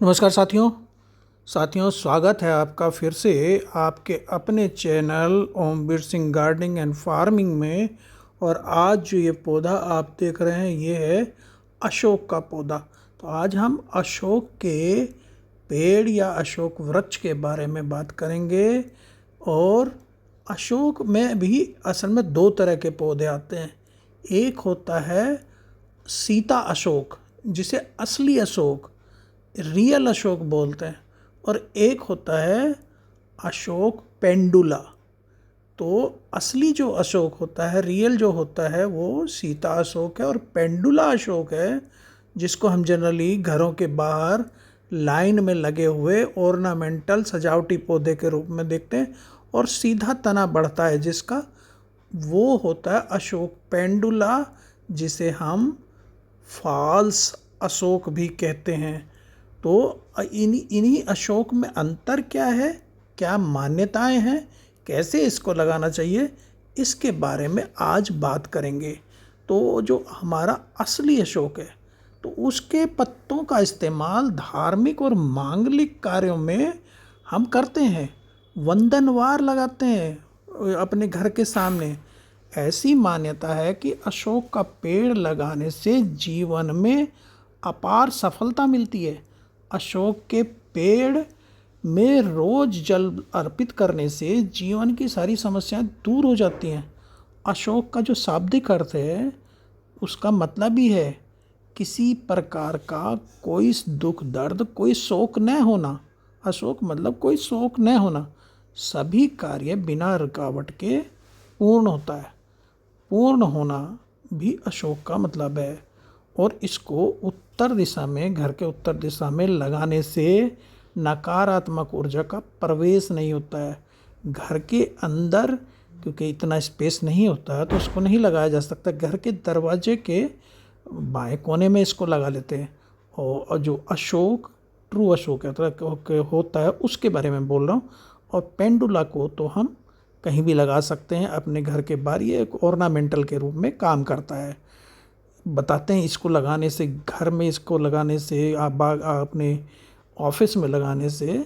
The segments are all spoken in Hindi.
नमस्कार साथियों स्वागत है आपका फिर से आपके अपने channel Omveer Singh gardening and farming में। और आज जो ये पौधा आप देख रहे हैं ये है अशोक का पौधा। तो आज हम अशोक के पेड़ या अशोक वृक्ष के बारे में बात करेंगे। और अशोक में भी असल में दो तरह के पौधे आते हैं। एक होता है सीता अशोक, जिसे असली अशोक रियल अशोक बोलते हैं, और एक होता है अशोक पेंडुला। तो असली जो अशोक होता है, रियल जो होता है, वो सीता अशोक है। और पेंडुला अशोक है जिसको हम जनरली घरों के बाहर लाइन में लगे हुए ऑर्नामेंटल सजावटी पौधे के रूप में देखते हैं, और सीधा तना बढ़ता है जिसका, वो होता है अशोक पेंडुला, जिसे हम फॉल्स अशोक भी कहते हैं। तो इन्हीं अशोक में अंतर क्या है, क्या मान्यताएं हैं, कैसे इसको लगाना चाहिए, इसके बारे में आज बात करेंगे। तो जो हमारा असली अशोक है, तो उसके पत्तों का इस्तेमाल धार्मिक और मांगलिक कार्यों में हम करते हैं। वंदनवार लगाते हैं अपने घर के सामने। ऐसी मान्यता है कि अशोक का पेड़ लगाने से जीवन में अपार सफलता मिलती है। अशोक के पेड़ में रोज जल अर्पित करने से जीवन की सारी समस्याएं दूर हो जाती हैं। अशोक का जो शाब्दिक अर्थ है, उसका मतलब ही है किसी प्रकार का कोई दुख दर्द, कोई शोक न होना। अशोक मतलब कोई शोक न होना। सभी कार्य बिना रुकावट के पूर्ण होता है। पूर्ण होना भी अशोक का मतलब है। और इसको उत्तर दिशा में, घर के उत्तर दिशा में लगाने से नकारात्मक ऊर्जा का प्रवेश नहीं होता है। घर के अंदर क्योंकि इतना स्पेस नहीं होता है तो उसको नहीं लगाया जा सकता। घर के दरवाजे के बाएं कोने में इसको लगा लेते हैं। और जो अशोक, ट्रू अशोक होता है उसके बारे में बोल रहा हूँ। और पेंडुला को तो हम कहीं भी लगा सकते हैं अपने घर के बाहर। ये एक ऑर्नामेंटल के रूप में काम करता है। बताते हैं इसको लगाने से, घर में इसको लगाने से, आप अपने ऑफिस में लगाने से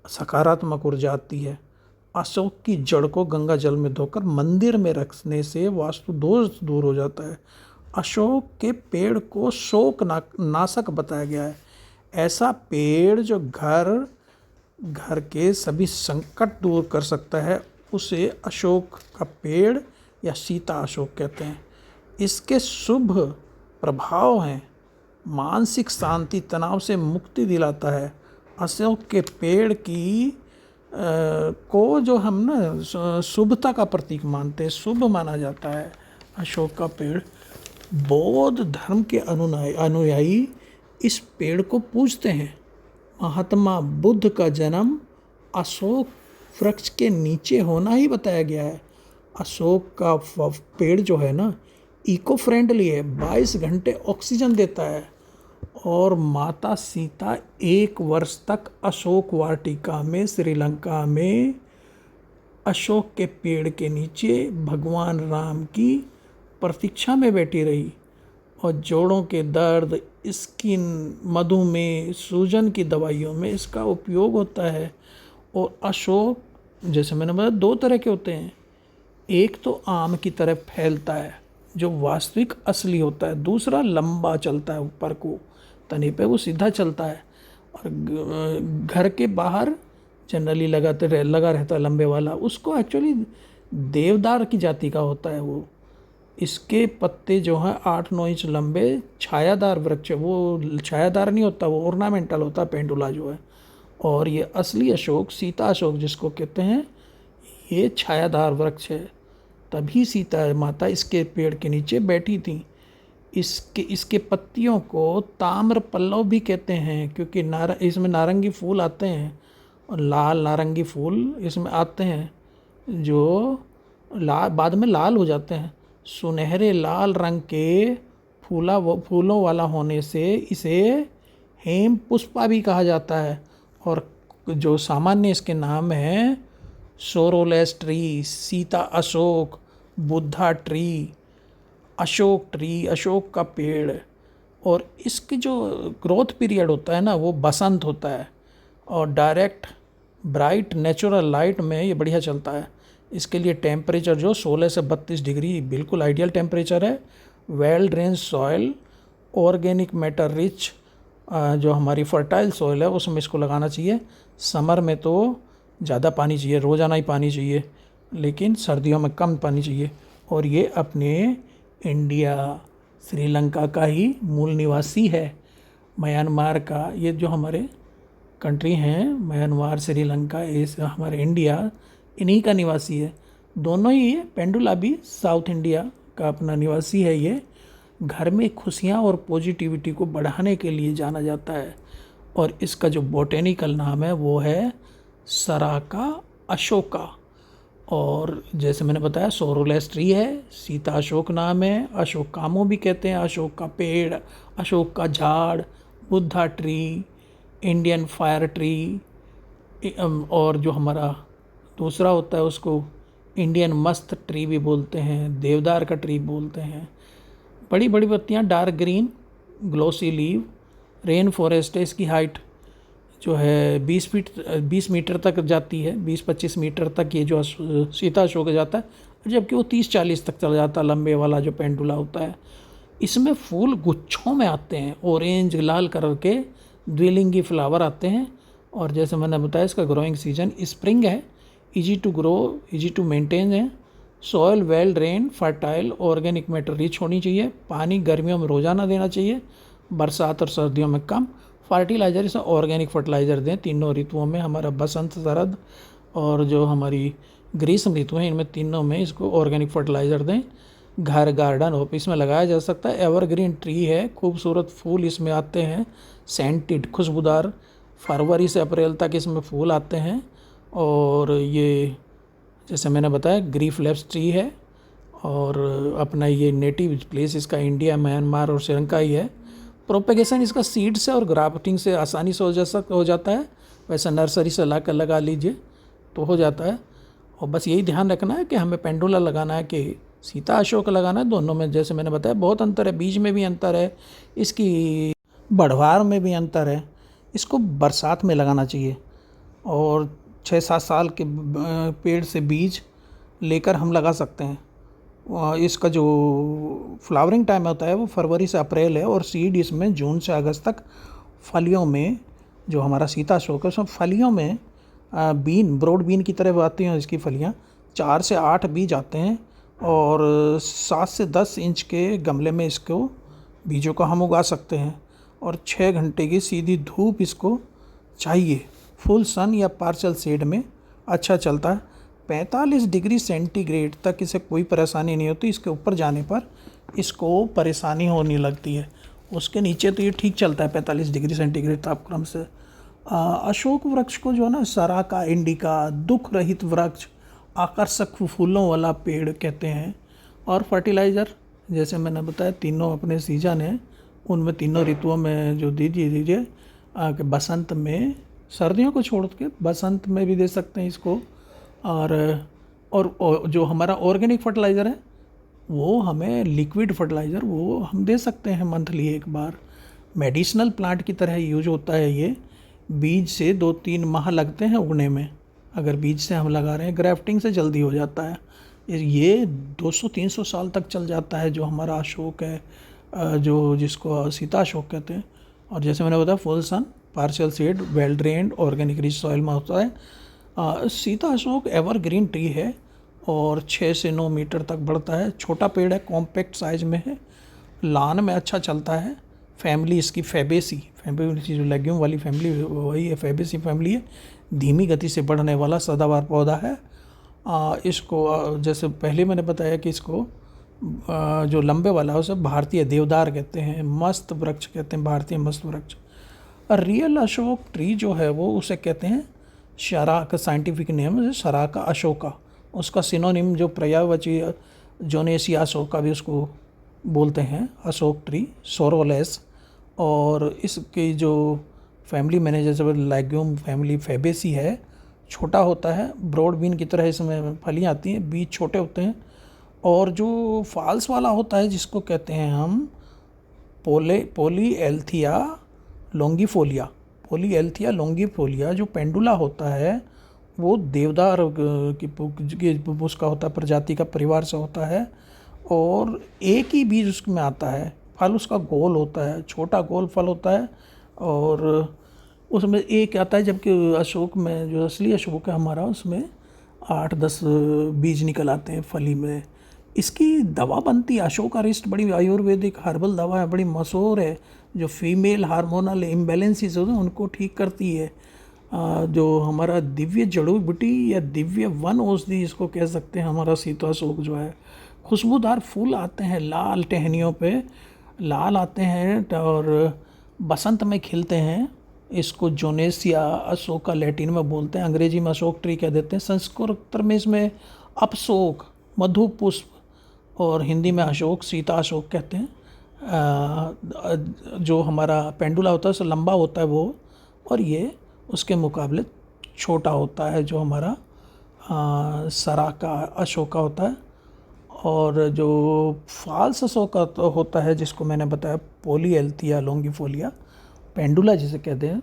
सकारात्मक ऊर्जा आती है। अशोक की जड़ को गंगा जल में धोकर मंदिर में रखने से वास्तु दोष दूर हो जाता है। अशोक के पेड़ को शोक नाशक बताया गया है। ऐसा पेड़ जो घर के सभी संकट दूर कर सकता है, उसे अशोक का पेड़ या सीता अशोक कहते हैं। इसके शुभ प्रभाव हैं मानसिक शांति, तनाव से मुक्ति दिलाता है। अशोक के पेड़ की को जो हम ना शुभता का प्रतीक मानते हैं, शुभ माना जाता है। अशोक का पेड़, बौद्ध धर्म के अनुयायी इस पेड़ को पूजते हैं। महात्मा बुद्ध का जन्म अशोक वृक्ष के नीचे होना ही बताया गया है। अशोक का पेड़ जो है ना, इको फ्रेंडली है, 22 घंटे ऑक्सीजन देता है। और माता सीता 1 वर्ष तक अशोक वाटिका में श्रीलंका में अशोक के पेड़ के नीचे भगवान राम की प्रतीक्षा में बैठी रही। और जोड़ों के दर्द, स्किन, मधुमेह, सूजन की दवाइयों में इसका उपयोग होता है। और अशोक, जैसे मैंने बताया, 2 तरह के होते हैं। एक तो आम की तरह फैलता है जो वास्तविक असली होता है। दूसरा लंबा चलता है, ऊपर को तने पे वो सीधा चलता है। और घर के बाहर जनरली लगा रहता है लंबे वाला, उसको एक्चुअली देवदार की जाति का होता है वो। इसके पत्ते जो हैं 8-9 इंच लंबे, छायादार वृक्ष है। वो छायादार नहीं होता, वो ऑर्नामेंटल होता है पेंडुला जो है। और ये असली अशोक, सीता अशोक जिसको कहते हैं, ये छायादार वृक्ष है। तभी सीता माता इसके पेड़ के नीचे बैठी थी। इसके पत्तियों को ताम्र पल्लव भी कहते हैं, क्योंकि इसमें नारंगी फूल आते हैं। और लाल नारंगी फूल इसमें आते हैं जो बाद में लाल हो जाते हैं। सुनहरे लाल रंग के फूलों वाला होने से इसे हेम पुष्पा भी कहा जाता है। और जो सामान्य इसके नाम हैं, sorrowless tree, Sita Ashok, Buddha tree, Ashok tree, Ashok का पेड़। और इसकी जो ग्रोथ पीरियड होता है ना वो बसंत होता है, और डायरेक्ट ब्राइट नेचुरल लाइट में ये बढ़िया चलता है। इसके लिए टेम्परेचर जो 16 से 32 डिग्री बिल्कुल आइडियल टेम्परेचर है। Well drain soil, organic matter rich जो हमारी फर्टाइल सॉइल है उसमें इसको लगाना चाहिए। समर में तो ज़्यादा पानी चाहिए, रोज़ाना ही पानी चाहिए, लेकिन सर्दियों में कम पानी चाहिए। और ये अपने इंडिया श्रीलंका का ही मूल निवासी है। म्यांमार का ये जो हमारे कंट्री हैं, म्यांमार श्रीलंका, ये हमारे इंडिया, इन्हीं का निवासी है। दोनों ही है। पेंडुला भी साउथ इंडिया का अपना निवासी है। ये घर में खुशियाँ और पॉजिटिविटी को बढ़ाने के लिए जाना जाता है। और इसका जो बोटेनिकल नाम है वो है सराका अशोका। और जैसे मैंने बताया सोरोलेस ट्री है, सीता अशोक नाम है, अशोक कामो भी कहते हैं, अशोक का पेड़, अशोक का झाड़, Buddha tree, Indian fire tree, और जो हमारा दूसरा होता है उसको इंडियन मस्त ट्री भी बोलते हैं, देवदार का ट्री बोलते हैं। बड़ी बड़ी पत्तियाँ, dark green, glossy leave, rain forest है। इसकी हाइट जो है 20 मीटर तक जाती है, 20-25 मीटर तक ये जो सीता अशोक जाता है, जबकि वो 30-40 तक चला जाता है, लंबे वाला जो पेंडुला होता है। इसमें फूल गुच्छों में आते हैं, ऑरेंज लाल कलर के द्विलिंगी फ्लावर आते हैं। और जैसे मैंने बताया इसका ग्रोइंग सीजन स्प्रिंग है। Easy to grow, easy to maintain है। Soil well drain, fertile, organic matter rich होनी चाहिए। पानी गर्मियों में रोज़ाना देना चाहिए, बरसात और सर्दियों में कम। फर्टिलाइज़र इसे ऑर्गेनिक फर्टिलाइज़र दें तीनों ऋतुओं में, हमारा बसंत, शरद और जो हमारी ग्रीष्म ऋतु है, इनमें तीनों में इसको ऑर्गेनिक फर्टिलाइज़र दें। घर, गार्डन, ऑफिस में लगाया जा सकता है। एवरग्रीन ट्री है, खूबसूरत फूल इसमें आते हैं, सेंटेड खुशबूदार। फरवरी से अप्रैल तक इसमें फूल आते हैं। और ये जैसे मैंने बताया ग्रीफलेप्स ट्री है। और अपना ये नेटिव प्लेस इसका इंडिया, म्यांमार और श्रीलंका ही है। प्रोपेगेशन इसका सीड से और ग्राफ्टिंग से आसानी से हो जाता है। वैसे नर्सरी से ला कर लगा लीजिए तो हो जाता है। और बस यही ध्यान रखना है कि हमें पेंडुला लगाना है कि सीता अशोक लगाना है। दोनों में जैसे मैंने बताया बहुत अंतर है, बीज में भी अंतर है, इसकी बढ़वार में भी अंतर है। इसको बरसात में लगाना चाहिए। और 6-7 साल के पेड़ से बीज लेकर हम लगा सकते हैं। इसका जो फ्लावरिंग टाइम होता है वो फरवरी से अप्रैल है। और सीड इसमें जून से अगस्त तक फलियों में, जो हमारा सीता अशोक है उसमें फलियों में बीन, ब्रॉड बीन की तरह आती हैं इसकी फलियाँ। 4 से 8 बीज आते हैं। और 7 से 10 इंच के गमले में इसको बीजों को हम उगा सकते हैं। और 6 घंटे की सीधी धूप इसको चाहिए। फुल सन या पार्शियल शेड में अच्छा चलता है। 45 डिग्री सेंटीग्रेड तक इसे कोई परेशानी नहीं होती। इसके ऊपर जाने पर इसको परेशानी होने लगती है। उसके नीचे तो ये ठीक चलता है 45 डिग्री सेंटीग्रेड तापक्रम से। अशोक वृक्ष को जो है ना सराका इंडिका, दुख रहित वृक्ष, आकर्षक फूलों वाला पेड़ कहते हैं। और फर्टिलाइज़र जैसे मैंने बताया तीनों अपने सीजन है, उनमें तीनों ऋतुओं में जो दीजिए कि बसंत में, सर्दियों को छोड़ के बसंत में भी दे सकते हैं इसको। और जो हमारा ऑर्गेनिक फर्टिलाइज़र है वो हमें लिक्विड फर्टिलाइज़र वो हम दे सकते हैं मंथली एक बार। मेडिसिनल प्लांट की तरह यूज होता है ये। बीज से 2-3 माह लगते हैं उगने में। अगर बीज से हम लगा रहे हैं, ग्राफ्टिंग से जल्दी हो जाता है। ये 200-300 साल तक चल जाता है जो हमारा अशोक है, जो जिसको सीता अशोक कहते हैं। और जैसे मैंने बताया full sun, partial shade, well drained, organic rich soil में होता है। सीता अशोक एवरग्रीन ट्री है और 6 से 9 मीटर तक बढ़ता है। छोटा पेड़ है, कॉम्पैक्ट साइज में है, लान में अच्छा चलता है। फैमिली इसकी फैबेसी जो लेग्यूम वाली फैमिली वही है, फैबेसी फैमिली है। धीमी गति से बढ़ने वाला सदाबहार पौधा है। इसको जैसे पहले मैंने बताया कि इसको जो लंबे वाला है उसे भारतीय देवदार कहते हैं, मस्त वृक्ष कहते हैं, भारतीय मस्त वृक्ष। रियल अशोक ट्री जो है वो उसे कहते हैं शराक, साइंटिफिक नेम है शराका अशोका। उसका सिनोनिम जो पर्यायवाची जोनेसिया अशोका भी उसको बोलते हैं, अशोक ट्री, सोरोलेस। और इसकी जो फैमिली मैंने जैसे लेग्यूम फैमिली फैबेसी है, छोटा होता है, ब्रॉड बीन की तरह इसमें फलियाँ आती हैं, बीज छोटे होते हैं। और जो फॉल्स वाला होता है जिसको कहते हैं हम पोलीएल्थिया लॉन्गिफोलिया। पोलीएल्थिया लॉन्गिफोलिया जो पेंडुला होता है वो देवदार उसका होता है, प्रजाति का परिवार से होता है, और एक ही बीज उसमें आता है। फल उसका गोल होता है, छोटा गोल फल होता है, और उसमें एक आता है, जबकि अशोक में जो असली अशोक है हमारा उसमें 8-10 बीज निकल आते हैं फली में। इसकी दवा बनती है, अशोक अरिस्ट बड़ी आयुर्वेदिक हर्बल दवा है, बड़ी मशहूर है, जो फीमेल हार्मोनल इम्बैलेंसेस होते हैं उनको ठीक करती है। जो हमारा दिव्य जड़ी बूटी या दिव्य वन औषधि इसको कह सकते हैं, हमारा सीता अशोक जो है। खुशबूदार फूल आते हैं लाल टहनियों पे, लाल आते हैं और बसंत में खिलते हैं। इसको जोनेसिया अशोका लैटिन में बोलते हैं, अंग्रेजी में अशोक ट्री कह देते हैं, संस्कृत में इसमें अपशोक, मधु पुष्प, और हिंदी में अशोक, सीता अशोक कहते हैं। जो हमारा पेंडुला होता है उससे लंबा होता है वो, और ये उसके मुकाबले छोटा होता है जो हमारा सराका अशोका होता है। और जो फाल्स अशोका होता है जिसको मैंने बताया पोलीएल्थिया लॉन्गिफोलिया पेंडुला जिसे कहते हैं,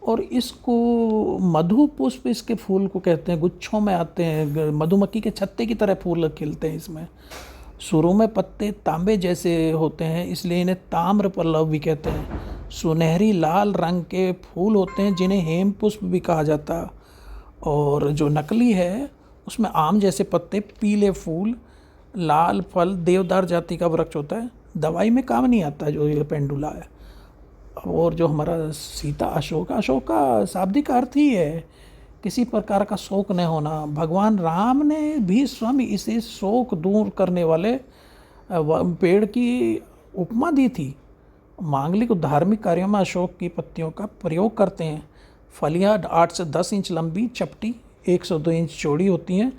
और इसको मधु पुष्प इसके फूल को कहते हैं, गुच्छों में आते हैं, मधुमक्खी के छत्ते की तरह फूल खिलते हैं इसमें। शुरू में पत्ते तांबे जैसे होते हैं इसलिए इन्हें ताम्र पल्लव भी कहते हैं। सुनहरी लाल रंग के फूल होते हैं जिन्हें हेम पुष्प भी कहा जाता है। और जो नकली है उसमें आम जैसे पत्ते, पीले फूल, लाल फल, देवदार जाति का वृक्ष होता है। दवाई में काम नहीं आता जो ये पेंडुला है। और जो हमारा सीता अशोक, अशोक का शाब्दिक अर्थ ही है किसी प्रकार का शोक न होना। भगवान राम ने भी स्वयं इसे शोक दूर करने वाले पेड़ की उपमा दी थी। मांगलिक और धार्मिक कार्यों में अशोक की पत्तियों का प्रयोग करते हैं। फलियां 8 से 10 इंच लंबी, चपटी, 1 से 2 इंच चौड़ी होती हैं।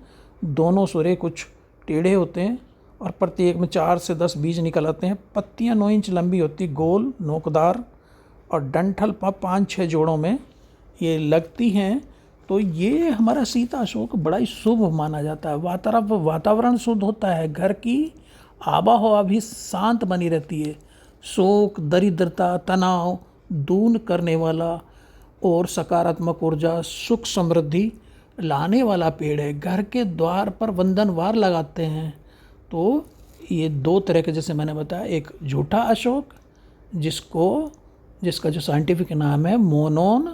दोनों सिरे कुछ टेढ़े होते हैं और प्रत्येक में 4 से 10 बीज निकल आते हैं। पत्तियां 9 इंच लंबी होती, गोल, नोकदार, और डंठल 5-6 जोड़ों में ये लगती हैं। तो ये हमारा सीता अशोक बड़ा ही शुभ माना जाता है। वातावरण शुद्ध होता है, घर की आबा हवा भी शांत बनी रहती है। शोक, दरिद्रता, तनाव दूर करने वाला और सकारात्मक ऊर्जा, सुख समृद्धि लाने वाला पेड़ है। घर के द्वार पर वंदनवार लगाते हैं। तो ये 2 तरह के, जैसे मैंने बताया, एक झूठा अशोक जिसका जो साइंटिफिक नाम है मोनोन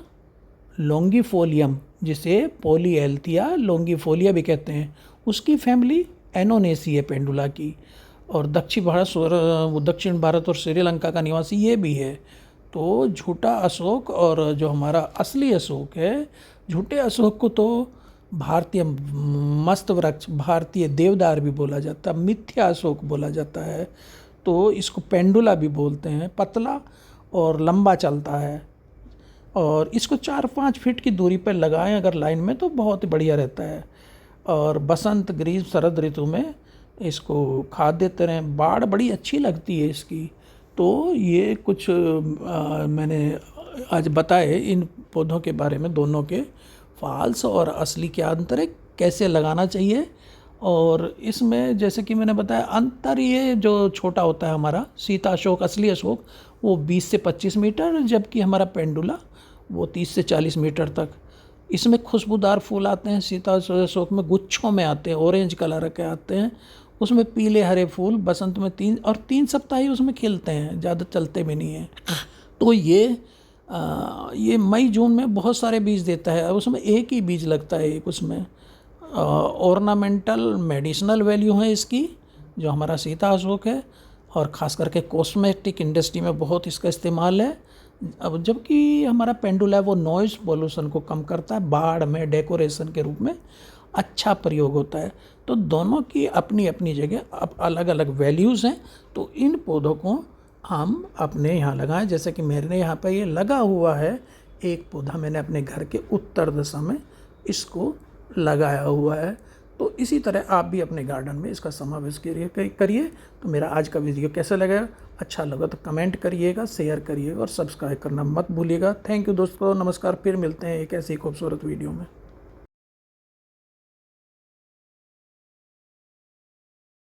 लॉन्गिफोलियम, जिसे पोलीएल्थिया लॉन्गिफोलिया भी कहते हैं, उसकी फैमिली एनोनेसी है पेंडुला की। और दक्षिण भारत और श्रीलंका का निवासी ये भी है। तो झूठा अशोक और जो हमारा असली अशोक है, झूठे अशोक को तो भारतीय मस्त वृक्ष, भारतीय देवदार भी बोला जाता है, मिथ्या अशोक बोला जाता है। तो इसको पेंडुला भी बोलते हैं। पतला और लंबा चलता है, और इसको 4-5 फीट की दूरी पर लगाएं अगर लाइन में तो बहुत बढ़िया रहता है। और बसंत, ग्रीष्म, शरद ऋतु में इसको खाद देते रहें। बाढ़ बड़ी अच्छी लगती है इसकी। तो ये कुछ मैंने आज बताए इन पौधों के बारे में, दोनों के फाल्स और असली क्या अंतर है, कैसे लगाना चाहिए। और इसमें जैसे कि मैंने बताया अंतर, ये जो छोटा होता है हमारा सीता अशोक, असली अशोक, वो 20 से 25 मीटर, जबकि हमारा पेंडुला वो 30 से 40 मीटर तक। इसमें खुशबूदार फूल आते हैं, सीता अशोक में गुच्छों में आते हैं, ऑरेंज कलर के आते हैं। उसमें पीले हरे फूल बसंत में 3 सप्ताह ही उसमें खिलते हैं, ज़्यादा चलते भी नहीं हैं। तो ये मई जून में बहुत सारे बीज देता है। उसमें एक ही बीज लगता है, एक उसमें ऑर्नामेंटल मेडिसिनल वैल्यू है इसकी, जो हमारा सीता अशोक है, और ख़ास करके कॉस्मेटिक इंडस्ट्री में बहुत इसका इस्तेमाल है। अब जबकि हमारा पेंडुला है वो नॉइज़ पोल्यूशन को कम करता है, बाड़ में डेकोरेशन के रूप में अच्छा प्रयोग होता है। तो दोनों की अपनी अपनी जगह अब अलग अलग वैल्यूज़ हैं। तो इन पौधों को हम अपने यहाँ लगाएं। जैसे कि मेरे यहाँ पर ये लगा हुआ है, एक पौधा मैंने अपने घर के उत्तर दिशा में इसको लगाया हुआ है। तो इसी तरह आप भी अपने गार्डन में इसका समावेश करिए। तो मेरा आज का वीडियो कैसा लगा, अच्छा लगा तो कमेंट करिएगा, शेयर करिएगा और सब्सक्राइब करना मत भूलिएगा। थैंक यू दोस्तों, नमस्कार। फिर मिलते हैं एक ऐसी खूबसूरत वीडियो में।